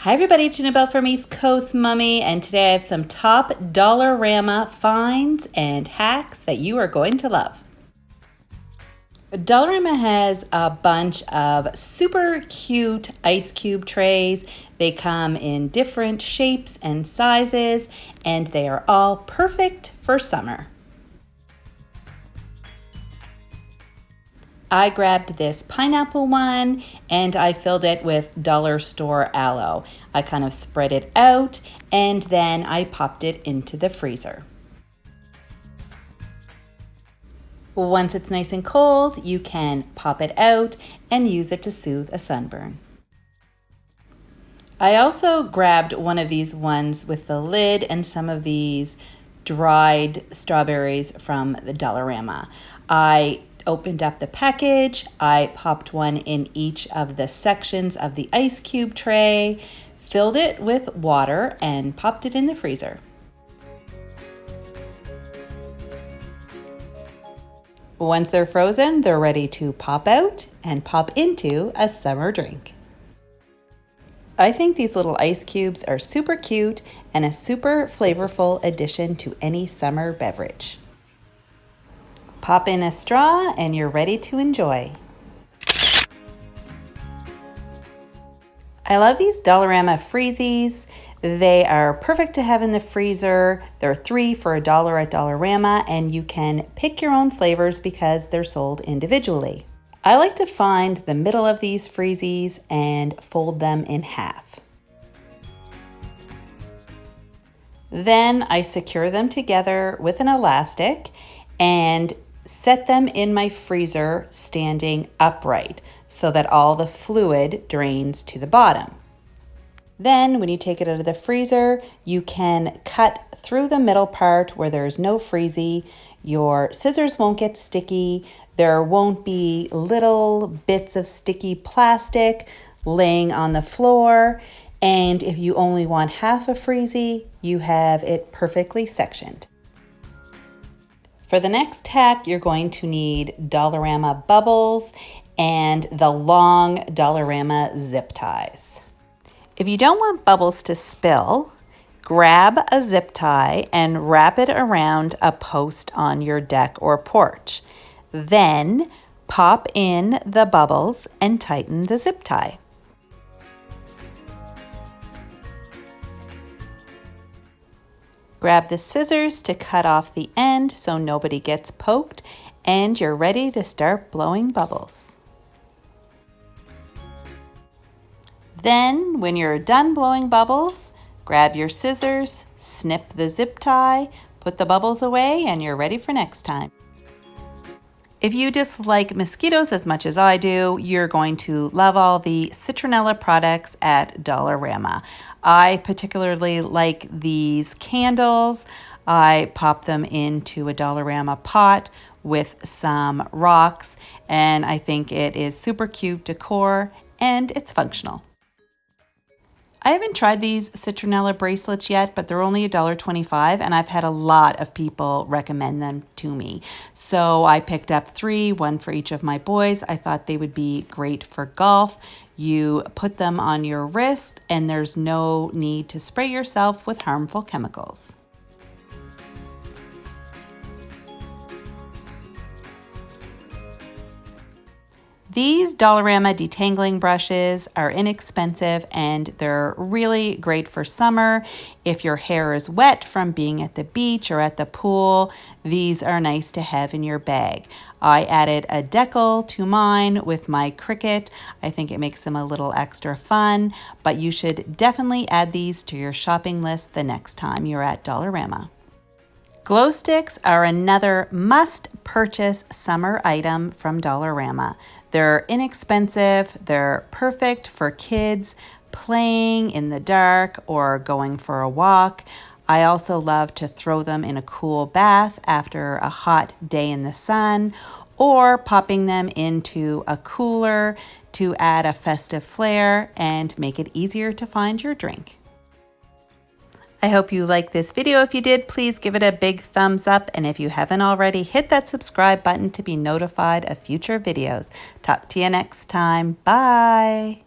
Hi everybody, Janabelle from East Coast Mummy, and today I have some top Dollarama finds and hacks that you are going to love. Dollarama has a bunch of super cute ice cube trays. They come in different shapes and sizes, and they are all perfect for summer. I grabbed this pineapple one and I filled it with dollar store aloe. I kind of spread it out and then I popped it into the freezer. Once it's nice and cold, you can pop it out and use it to soothe a sunburn. I also grabbed one of these ones with the lid and some of these dried strawberries from the Dollarama. I opened up the package, I popped one in each of the sections of the ice cube tray, filled it with water, and popped it in the freezer. Once they're frozen, they're ready to pop out and pop into a summer drink. I think these little ice cubes are super cute and a super flavorful addition to any summer beverage. Pop in a straw and you're ready to enjoy. I love these Dollarama Freezies. They are perfect to have in the freezer. They're 3 for $1 at Dollarama, and you can pick your own flavors because they're sold individually. I like to find the middle of these Freezies and fold them in half. Then I secure them together with an elastic and set them in my freezer standing upright so that all the fluid drains to the bottom. Then when you take it out of the freezer, you can cut through the middle part where there's no freezie. Your scissors won't get sticky. There won't be little bits of sticky plastic laying on the floor. And if you only want half a freezie, you have it perfectly sectioned. For the next hack, you're going to need Dollarama bubbles and the long Dollarama zip ties. If you don't want bubbles to spill, grab a zip tie and wrap it around a post on your deck or porch. Then pop in the bubbles and tighten the zip tie. Grab the scissors to cut off the end so nobody gets poked, and you're ready to start blowing bubbles. Then, when you're done blowing bubbles, grab your scissors, snip the zip tie, put the bubbles away, and you're ready for next time. If you dislike mosquitoes as much as I do, you're going to love all the citronella products at Dollarama. I particularly like these candles. I pop them into a Dollarama pot with some rocks, and I think it is super cute decor and it's functional. I haven't tried these citronella bracelets yet, but they're only $1.25, and I've had a lot of people recommend them to me. So I picked up 3, one for each of my boys. I thought they would be great for golf. You put them on your wrist, and there's no need to spray yourself with harmful chemicals. These Dollarama detangling brushes are inexpensive and they're really great for summer. If your hair is wet from being at the beach or at the pool, these are nice to have in your bag. I added a decal to mine with my Cricut. I think it makes them a little extra fun, but you should definitely add these to your shopping list the next time you're at Dollarama. Glow sticks are another must-purchase summer item from Dollarama. They're inexpensive, they're perfect for kids playing in the dark or going for a walk. I also love to throw them in a cool bath after a hot day in the sun, or popping them into a cooler to add a festive flair and make it easier to find your drink. I hope you liked this video. If you did, please give it a big thumbs up. And if you haven't already, hit that subscribe button to be notified of future videos. Talk to you next time. Bye.